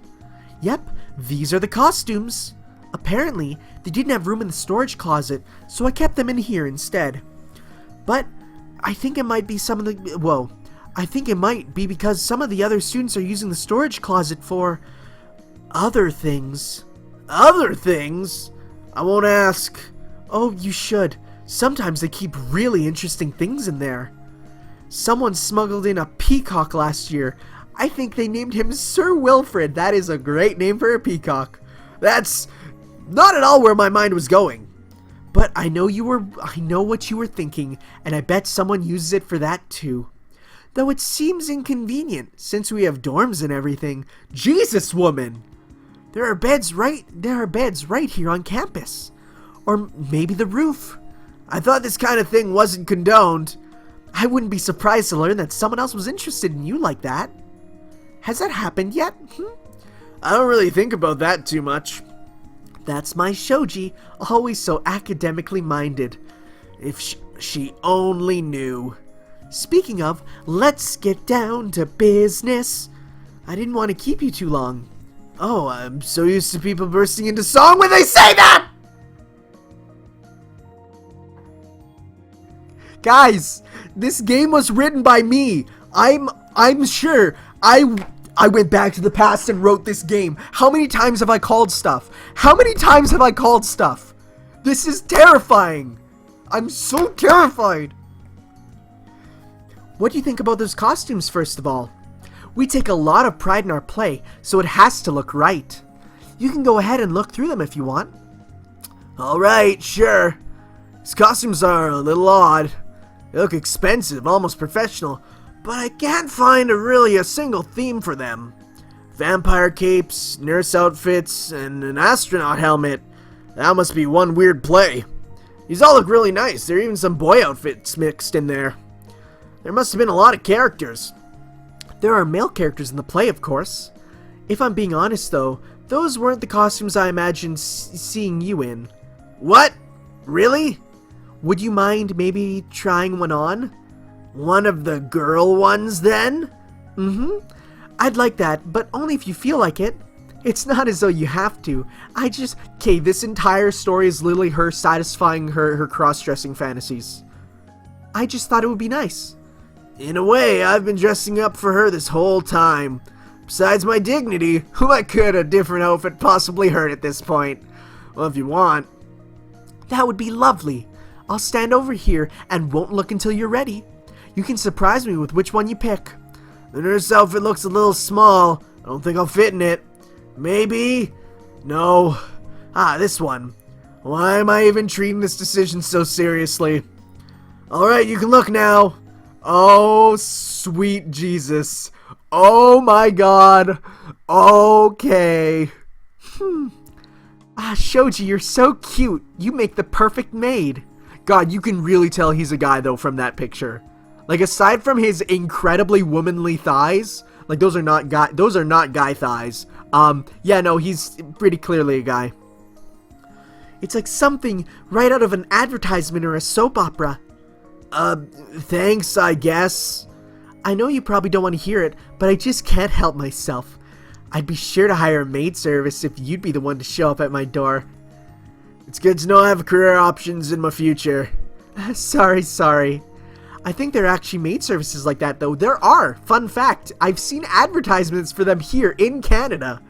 Yep, these are the costumes. Apparently, they didn't have room in the storage closet, so I kept them in here instead. But I think it might be I think it might be because some of the other students are using the storage closet for other things. Other things? I won't ask. Oh, you should. Sometimes they keep really interesting things in there. Someone smuggled in a peacock last year. I think they named him Sir Wilfred. That is a great name for a peacock. That's not at all where my mind was going. But I know what you were thinking, and I bet someone uses it for that too. Though it seems inconvenient, since we have dorms and everything. Jesus, woman! There are beds right here on campus. Or maybe the roof. I thought this kind of thing wasn't condoned. I wouldn't be surprised to learn that someone else was interested in you like that. Has that happened yet? I don't really think about that too much. That's my Shoji, always so academically minded. If she only knew. Speaking of, let's get down to business. I didn't want to keep you too long. Oh, I'm so used to people bursting into song when they say that! Guys, this game was written by me. I'm sure. I went back to the past and wrote this game. How many times have I called stuff? How many times have I called stuff? This is terrifying. I'm so terrified. What do you think about those costumes, first of all? We take a lot of pride in our play, so it has to look right. You can go ahead and look through them if you want. Alright, sure. These costumes are a little odd. They look expensive, almost professional, but I can't find really a single theme for them. Vampire capes, nurse outfits, and an astronaut helmet. That must be one weird play. These all look really nice. There are even some boy outfits mixed in there. There must have been a lot of characters. There are male characters in the play, of course. If I'm being honest, though, those weren't the costumes I imagined seeing you in. What? Really? Would you mind maybe trying one on? One of the girl ones, then? I'd like that, but only if you feel like it. It's not as though you have to. This entire story is literally her satisfying her cross-dressing fantasies. I just thought it would be nice. In a way, I've been dressing up for her this whole time. Besides my dignity, what could a different outfit possibly hurt at this point? Well, if you want. That would be lovely. I'll stand over here and won't look until you're ready. You can surprise me with which one you pick. The nurse outfit looks a little small. I don't think I'll fit in it. Maybe? No. This one. Why am I even treating this decision so seriously? Alright, you can look now. Oh, sweet Jesus. Oh my god. Okay. Shoji, you're so cute. You make the perfect maid. God, you can really tell he's a guy, though, from that picture. Like, aside from his incredibly womanly thighs, like, those are not guy thighs. Yeah, no, he's pretty clearly a guy. It's like something right out of an advertisement or a soap opera. Thanks, I guess. I know you probably don't want to hear it, but I just can't help myself. I'd be sure to hire a maid service if you'd be the one to show up at my door. It's good to know I have career options in my future. Sorry. I think there are actually maid services like that, though. There are. Fun fact, I've seen advertisements for them here in Canada.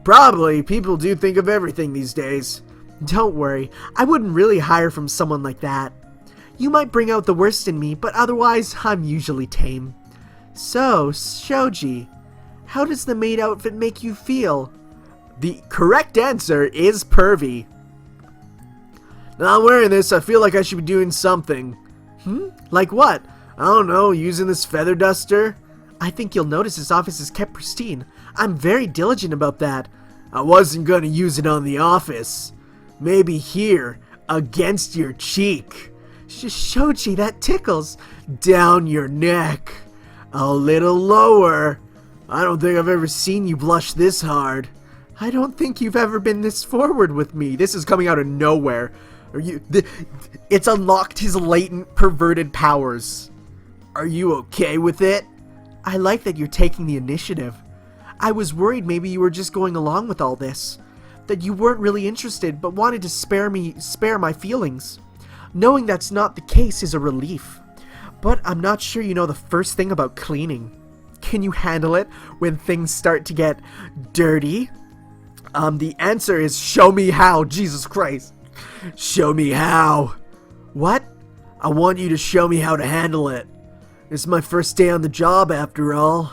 Probably. People do think of everything these days. Don't worry. I wouldn't really hire from someone like that. You might bring out the worst in me, but otherwise, I'm usually tame. So, Shoji, how does the maid outfit make you feel? The correct answer is pervy. Now I'm wearing this, I feel like I should be doing something. Like what? I don't know, using this feather duster? I think you'll notice this office is kept pristine. I'm very diligent about that. I wasn't gonna use it on the office. Maybe here, against your cheek. Shoji, that tickles. Down your neck. A little lower. I don't think I've ever seen you blush this hard. I don't think you've ever been this forward with me. This is coming out of nowhere. It's unlocked his latent perverted powers. Are you okay with it? I like that you're taking the initiative. I was worried maybe you were just going along with all this. That you weren't really interested but wanted to spare my feelings. Knowing that's not the case is a relief. But I'm not sure you know the first thing about cleaning. Can you handle it when things start to get dirty? The answer is show me how, Jesus Christ. Show me how. What? I want you to show me how to handle it. This is my first day on the job after all.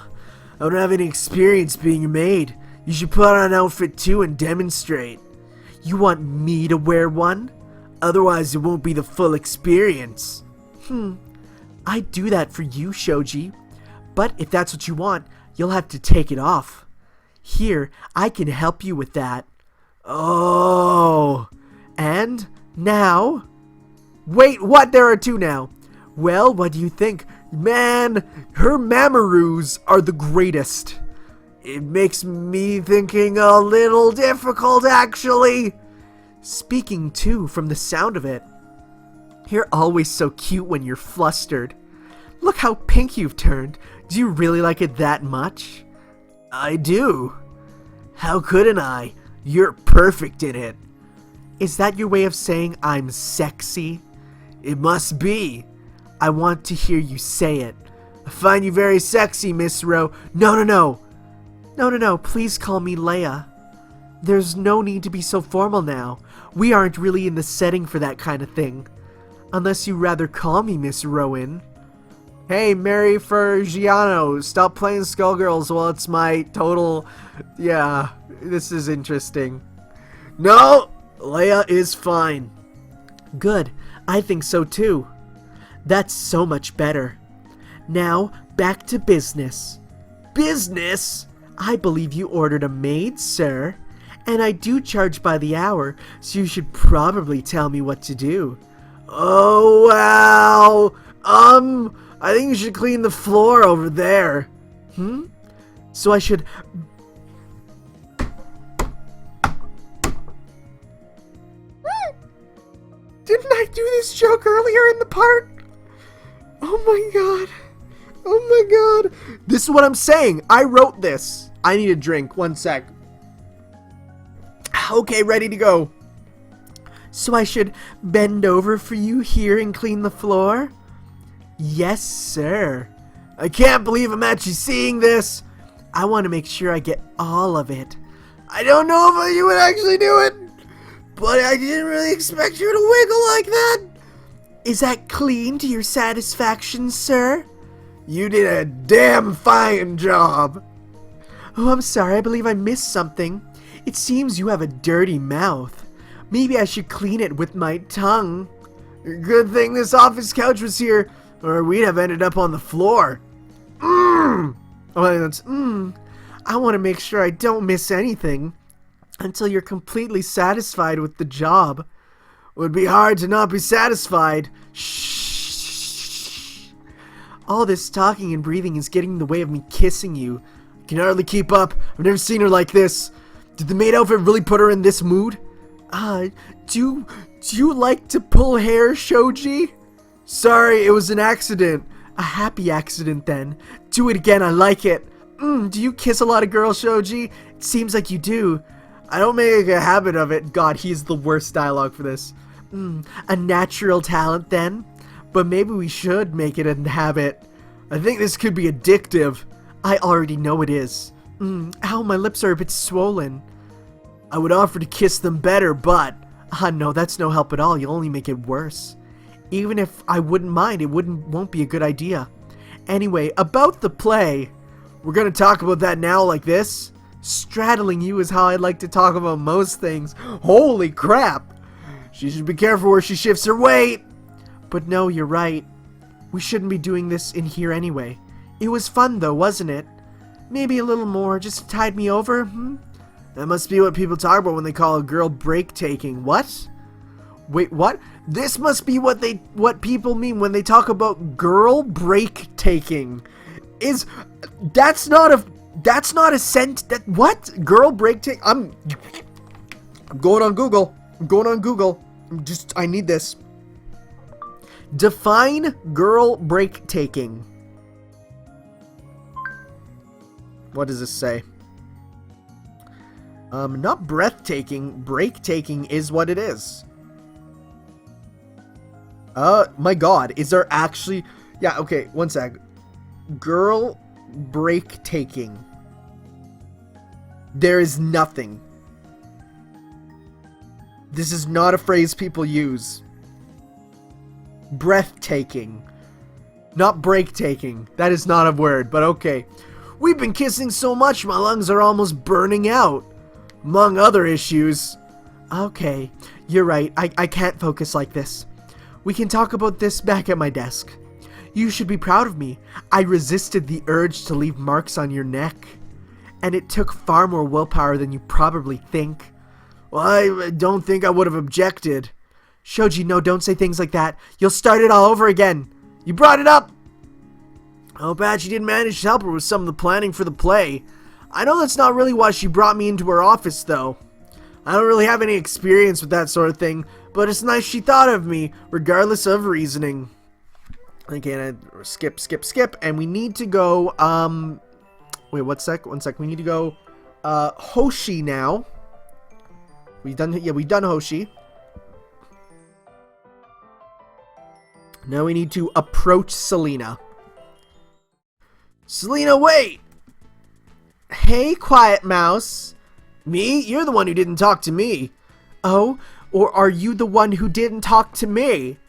I don't have any experience being a maid. You should put on an outfit too and demonstrate. You want me to wear one? Otherwise it won't be the full experience. I'd do that for you, Shoji. But if that's what you want, you'll have to take it off. Here, I can help you with that. Oh. And now... Wait, what? There are two now. Well, what do you think? Man, her mamaroos are the greatest. It makes me thinking a little difficult, actually. Speaking too, from the sound of it. You're always so cute when you're flustered. Look how pink you've turned. Do you really like it that much? I do. How couldn't I? You're perfect in it. Is that your way of saying I'm sexy? It must be. I want to hear you say it. I find you very sexy, Miss Ro. No, please call me Leia. There's no need to be so formal now. We aren't really in the setting for that kind of thing. Unless you rather call me Miss Rowan. Hey, Mary Fergiano, stop playing Skullgirls while it's my total... Yeah, this is interesting. No, Leia is fine. Good, I think so too. That's so much better. Now, back to business. Business? I believe you ordered a maid, sir. And I do charge by the hour, so you should probably tell me what to do. Oh, wow. I think you should clean the floor over there. So I should... Didn't I do this joke earlier in the part? Oh my god. Oh my god. This is what I'm saying. I wrote this. I need a drink. 1 sec. Okay, ready to go. So I should bend over for you here and clean the floor? Yes, sir. I can't believe I'm actually seeing this. I want to make sure I get all of it. I don't know if you would actually do it, but I didn't really expect you to wiggle like that. Is that clean to your satisfaction, sir? You did a damn fine job. Oh, I'm sorry. I believe I missed something. It seems you have a dirty mouth. Maybe I should clean it with my tongue. Good thing this office couch was here, or we'd have ended up on the floor. Oh, that's I want to make sure I don't miss anything until you're completely satisfied with the job. Would be hard to not be satisfied. Shh. All this talking and breathing is getting in the way of me kissing you. I can hardly keep up. I've never seen her like this. Did the maid outfit really put her in this mood? Uh, do you like to pull hair, Shoji? Sorry, it was an accident. A happy accident then. Do it again, I like it. Do you kiss a lot of girls, Shoji? It seems like you do. I don't make a habit of it. God, he's the worst dialogue for this. A natural talent then? But maybe we should make it a habit. I think this could be addictive. I already know it is. Ow, my lips are a bit swollen. I would offer to kiss them better, but... no, that's no help at all. You'll only make it worse. Even if I wouldn't mind, it won't be a good idea. Anyway, about the play. We're gonna talk about that now like this? Straddling you is how I'd like to talk about most things. Holy crap! She should be careful where she shifts her weight! But no, you're right. We shouldn't be doing this in here anyway. It was fun though, wasn't it? Maybe a little more, just to tide me over, That must be what people talk about when they call a girl break-taking. What? Wait, what? This must be what people mean when they talk about girl break-taking. That's not a what? Girl break-taking? I'm going on Google. I need this. Define girl break-taking. What does this say? Not breathtaking. Break-taking is what it is. My god. Is there actually... Yeah, okay, one sec. Girl break-taking. There is nothing. This is not a phrase people use. Breathtaking. Not break-taking. That is not a word, but okay. We've been kissing so much, my lungs are almost burning out. Among other issues. Okay, you're right. I can't focus like this. We can talk about this back at my desk. You should be proud of me. I resisted the urge to leave marks on your neck. And it took far more willpower than you probably think. Well, I don't think I would have objected. Shoji, no, don't say things like that. You'll start it all over again. You brought it up. Oh, bad she didn't manage to help her with some of the planning for the play. I know that's not really why she brought me into her office, though. I don't really have any experience with that sort of thing, but it's nice she thought of me, regardless of reasoning. Again, skip, and we need to go, wait, one sec, we need to go, Hoshi now. We've done Hoshi. Now we need to approach Selena. Selena, wait! Hey, quiet mouse. Me? You're the one who didn't talk to me. Oh, or are you the one who didn't talk to me?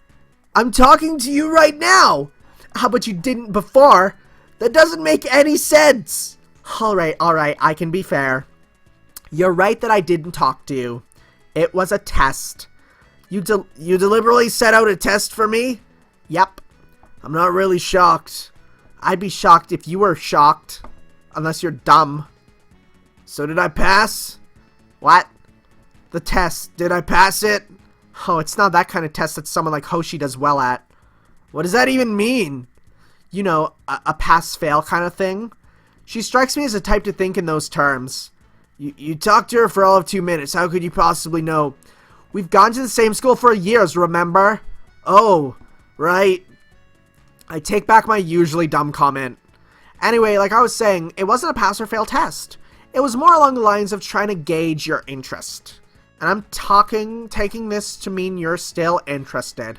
I'm talking to you right now. How about you didn't before? That doesn't make any sense. Alright, I can be fair. You're right that I didn't talk to you. It was a test. You deliberately set out a test for me? Yep. I'm not really shocked. I'd be shocked if you were shocked. Unless you're dumb. So did I pass? What? The test. Did I pass it? Oh, it's not that kind of test that someone like Hoshi does well at. What does that even mean? You know, a pass-fail kind of thing. She strikes me as the type to think in those terms. You talked to her for all of 2 minutes. How could you possibly know? We've gone to the same school for years, remember? Oh, right. I take back my usually dumb comment. Anyway, like I was saying, it wasn't a pass or fail test. It was more along the lines of trying to gauge your interest. And I'm taking this to mean you're still interested.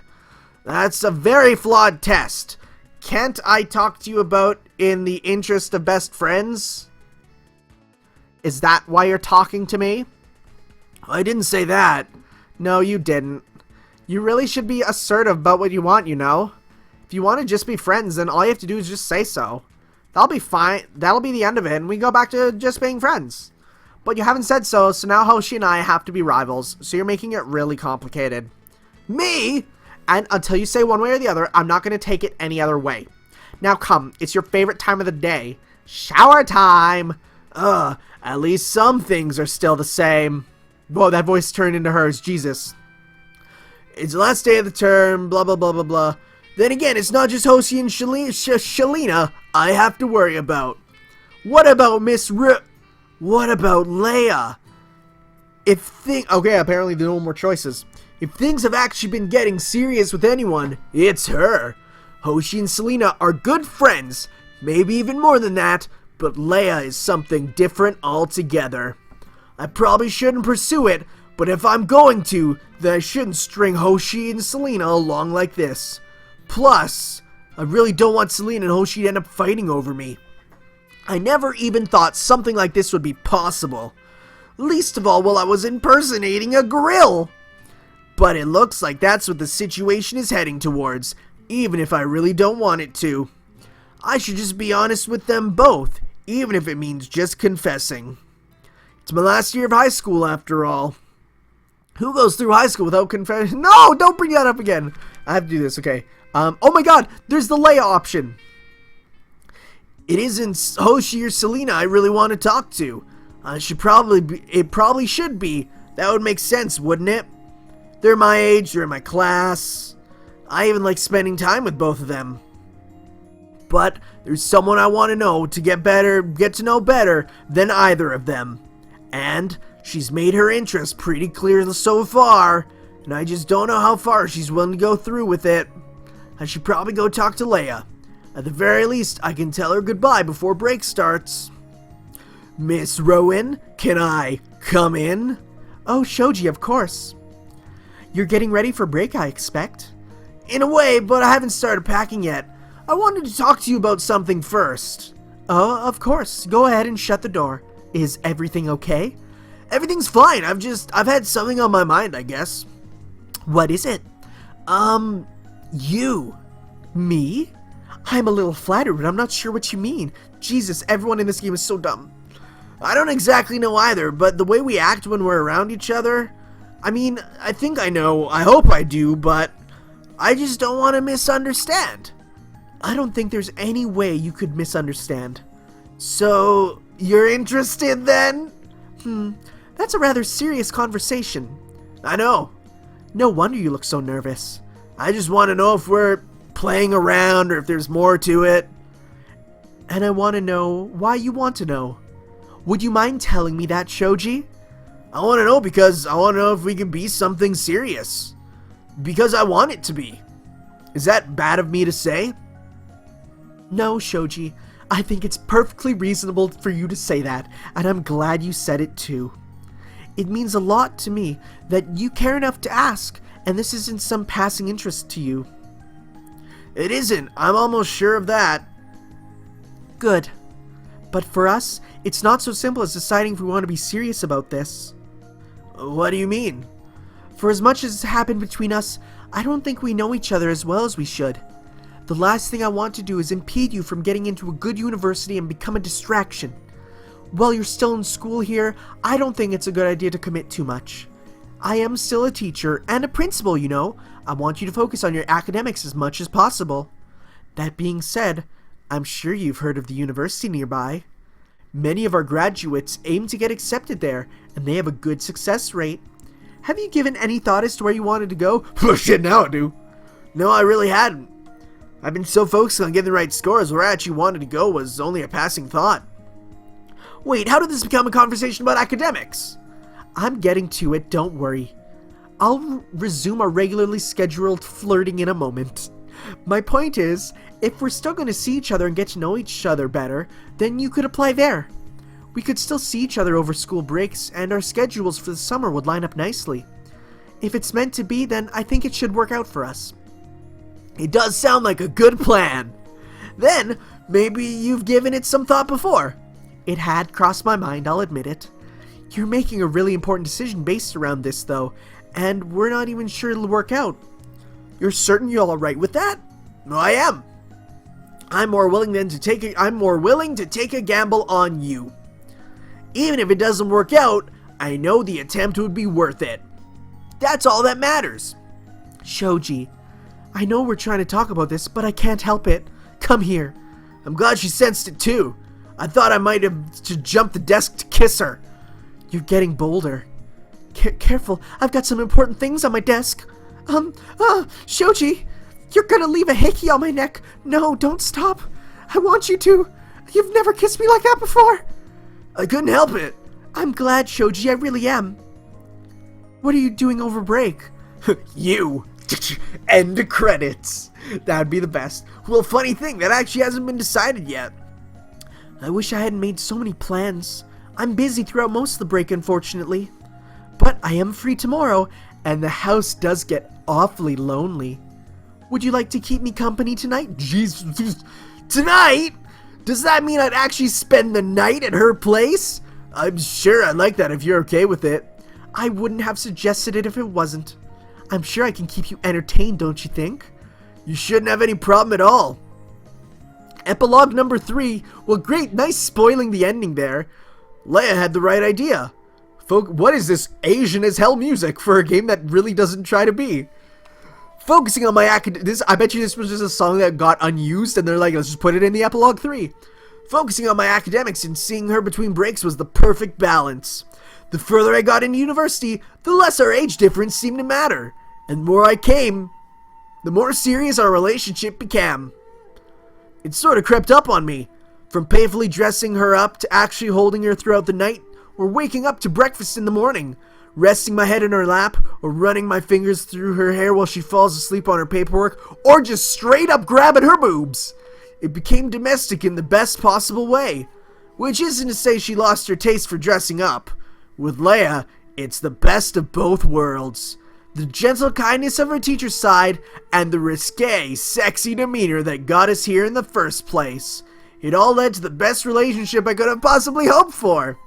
That's a very flawed test. Can't I talk to you about in the interest of best friends? Is that why you're talking to me? I didn't say that. No, you didn't. You really should be assertive about what you want, you know? If you want to just be friends, then all you have to do is just say so. That'll be fine. That'll be the end of it, and we go back to just being friends. But you haven't said so, so now Hoshi and I have to be rivals, so you're making it really complicated. Me? And until you say one way or the other, I'm not going to take it any other way. Now come, it's your favorite time of the day. Shower time! Ugh, at least some things are still the same. Whoa, that voice turned into hers, Jesus. It's the last day of the term, blah blah blah blah blah. Then again, it's not just Hoshi and Selena I have to worry about. What about What about Leia? Okay, apparently there are no more choices. If things have actually been getting serious with anyone, it's her. Hoshi and Selena are good friends, maybe even more than that, but Leia is something different altogether. I probably shouldn't pursue it, but if I'm going to, then I shouldn't string Hoshi and Selena along like this. Plus, I really don't want Selena and Hoshi to end up fighting over me. I never even thought something like this would be possible. Least of all while I was impersonating a grill. But it looks like that's what the situation is heading towards, even if I really don't want it to. I should just be honest with them both, even if it means just confessing. It's my last year of high school after all. Who goes through high school without confessing? No, don't bring that up again. I have to do this, okay. Oh my god, there's the Leia option. It isn't Hoshi or Selena I really want to talk to. It probably should be. That would make sense, wouldn't it? They're my age, they're in my class. I even like spending time with both of them. But there's someone I want to know to get to know better than either of them. And she's made her interest pretty clear so far, and I just don't know how far she's willing to go through with it. I should probably go talk to Leia. At the very least, I can tell her goodbye before break starts. Miss Rowan, can I come in? Oh, Shoji, of course. You're getting ready for break, I expect. In a way, but I haven't started packing yet. I wanted to talk to you about something first. Oh, of course. Go ahead and shut the door. Is everything okay? Everything's fine. I've had something on my mind, I guess. What is it? You. Me? I'm a little flattered, but I'm not sure what you mean. Jesus, everyone in this game is so dumb. I don't exactly know either, but the way we act when we're around each other... I mean, I think I know, I hope I do, but I just don't want to misunderstand. I don't think there's any way you could misunderstand. So, you're interested then? That's a rather serious conversation. I know. No wonder you look so nervous. I just want to know if we're playing around or if there's more to it. And I want to know why you want to know. Would you mind telling me that, Shoji? I want to know because I want to know if we can be something serious. Because I want it to be. Is that bad of me to say? No, Shoji. I think it's perfectly reasonable for you to say that, and I'm glad you said it too. It means a lot to me that you care enough to ask, and this isn't some passing interest to you. It isn't. I'm almost sure of that. Good. But for us, it's not so simple as deciding if we want to be serious about this. What do you mean? For as much as has happened between us, I don't think we know each other as well as we should. The last thing I want to do is impede you from getting into a good university and become a distraction. While you're still in school here, I don't think it's a good idea to commit too much. I am still a teacher and a principal, you know. I want you to focus on your academics as much as possible. That being said, I'm sure you've heard of the university nearby. Many of our graduates aim to get accepted there, and they have a good success rate. Have you given any thought as to where you wanted to go? Oh shit, now I do. No, I really hadn't. I've been so focused on getting the right scores, where I actually wanted to go was only a passing thought. Wait, how did this become a conversation about academics? I'm getting to it, don't worry. I'll resume our regularly scheduled flirting in a moment. My point is, if we're still going to see each other and get to know each other better, then you could apply there. We could still see each other over school breaks, and our schedules for the summer would line up nicely. If it's meant to be, then I think it should work out for us. It does sound like a good plan. Then, maybe you've given it some thought before. It had crossed my mind, I'll admit it. You're making a really important decision based around this, though, and we're not even sure it'll work out. You're certain you're alright with that? I am. I'm more willing to take a gamble on you. Even if it doesn't work out, I know the attempt would be worth it. That's all that matters. Shoji, I know we're trying to talk about this, but I can't help it. Come here. I'm glad she sensed it too. I thought I might have to jump the desk to kiss her. You're getting bolder. Careful, I've got some important things on my desk. Shoji, you're gonna leave a hickey on my neck. No, don't stop. I want you to. You've never kissed me like that before. I couldn't help it. I'm glad, Shoji, I really am. What are you doing over break? You! End credits! That'd be the best. Well, funny thing, that actually hasn't been decided yet. I wish I hadn't made so many plans. I'm busy throughout most of the break, unfortunately. But I am free tomorrow, and the house does get awfully lonely. Would you like to keep me company tonight? Jesus. Tonight? Does that mean I'd actually spend the night at her place? I'm sure I'd like that if you're okay with it. I wouldn't have suggested it if it wasn't. I'm sure I can keep you entertained, don't you think? You shouldn't have any problem at all. Epilogue number 3. Well, great, nice spoiling the ending there. Leia had the right idea. What is this Asian as hell music for a game that really doesn't try to be? Focusing on my I bet you this was just a song that got unused and they're like, let's just put it in the Epilogue 3. Focusing on my academics and seeing her between breaks was the perfect balance. The further I got into university, the less our age difference seemed to matter. And the more I came, the more serious our relationship became. It sort of crept up on me. From painfully dressing her up to actually holding her throughout the night, or waking up to breakfast in the morning, resting my head in her lap, or running my fingers through her hair while she falls asleep on her paperwork, or just straight up grabbing her boobs. It became domestic in the best possible way. Which isn't to say she lost her taste for dressing up. With Leia, it's the best of both worlds. The gentle kindness of her teacher's side, and the risque, sexy demeanor that got us here in the first place. It all led to the best relationship I could have possibly hoped for.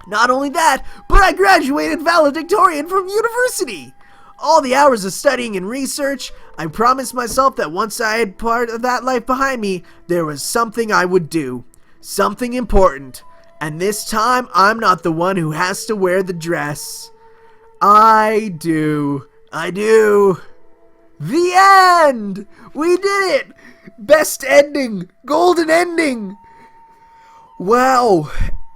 Not only that, but I graduated valedictorian from university. All the hours of studying and research, I promised myself that once I had part of that life behind me, there was something I would do. Something important. And this time, I'm not the one who has to wear the dress. I do. The end! We did it! Best ending! Golden ending! Wow.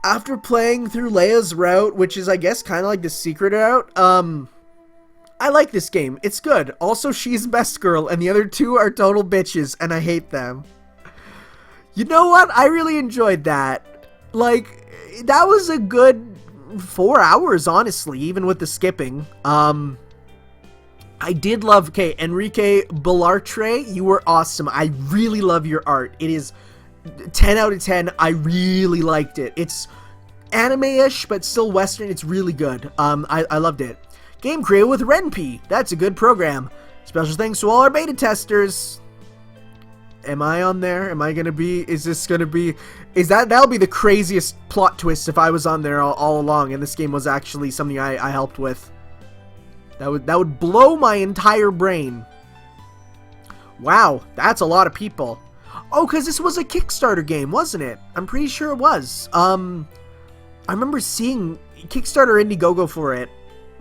After playing through Leia's route, which is I guess kind of like the secret route, I like this game. It's good. Also, she's best girl, and the other two are total bitches, and I hate them. You know what? I really enjoyed that. Like, that was a good 4 hours, honestly, even with the skipping. I did love, okay, Enrique Bellartre, you were awesome. I really love your art. It is 10 out of 10. I really liked it. It's anime-ish, but still Western. It's really good. I loved it. Game created with Renpy. That's a good program. Special thanks to all our beta testers. Am I on there? Am I gonna be? Is this gonna be? That'll be the craziest plot twist if I was on there all along and this game was actually something I helped with. That would blow my entire brain. Wow, that's a lot of people. Oh, because this was a Kickstarter game, wasn't it? I'm pretty sure it was. I remember seeing Kickstarter Indiegogo for it,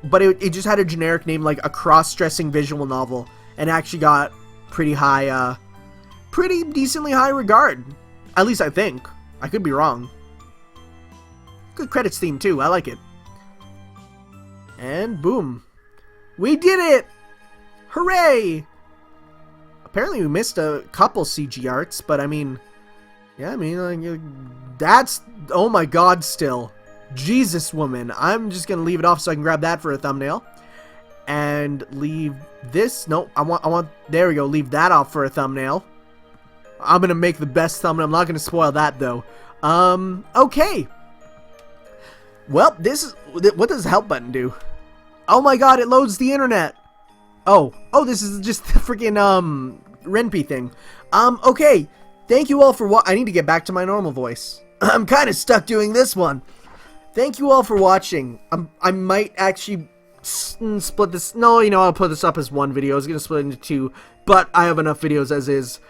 but it just had a generic name like a cross-dressing visual novel, and actually got pretty high, pretty decently high regard. At least I think. I could be wrong. Good credits theme too, I like it. And boom. We did it! Hooray! Apparently we missed a couple CG arts, but I mean, yeah, I mean, like, that's, oh my god, still. Jesus, woman. I'm just gonna leave it off so I can grab that for a thumbnail. And leave this, no, I want, there we go, leave that off for a thumbnail. I'm gonna make the best thumbnail, I'm not gonna spoil that though. Okay. Well, this is, what does the help button do? Oh my god, it loads the internet. Oh, this is just the freaking, Renpy thing. Okay. Thank you all for I need to get back to my normal voice. I'm kind of stuck doing this one. Thank you all for watching. I might actually split this. No, you know, I'll put this up as one video. I was going to split it into two, but I have enough videos as is.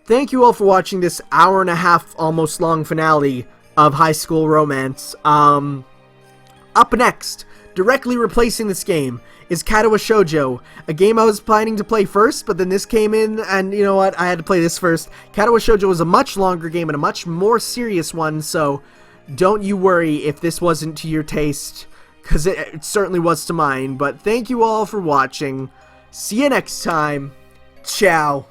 Thank you all for watching this hour-and-a-half almost long finale of High School Romance. Up next, directly replacing this game, is Katawa Shoujo, a game I was planning to play first, but then this came in, and you know what, I had to play this first. Katawa Shoujo was a much longer game and a much more serious one, so don't you worry if this wasn't to your taste, because it certainly was to mine. But thank you all for watching. See you next time. Ciao.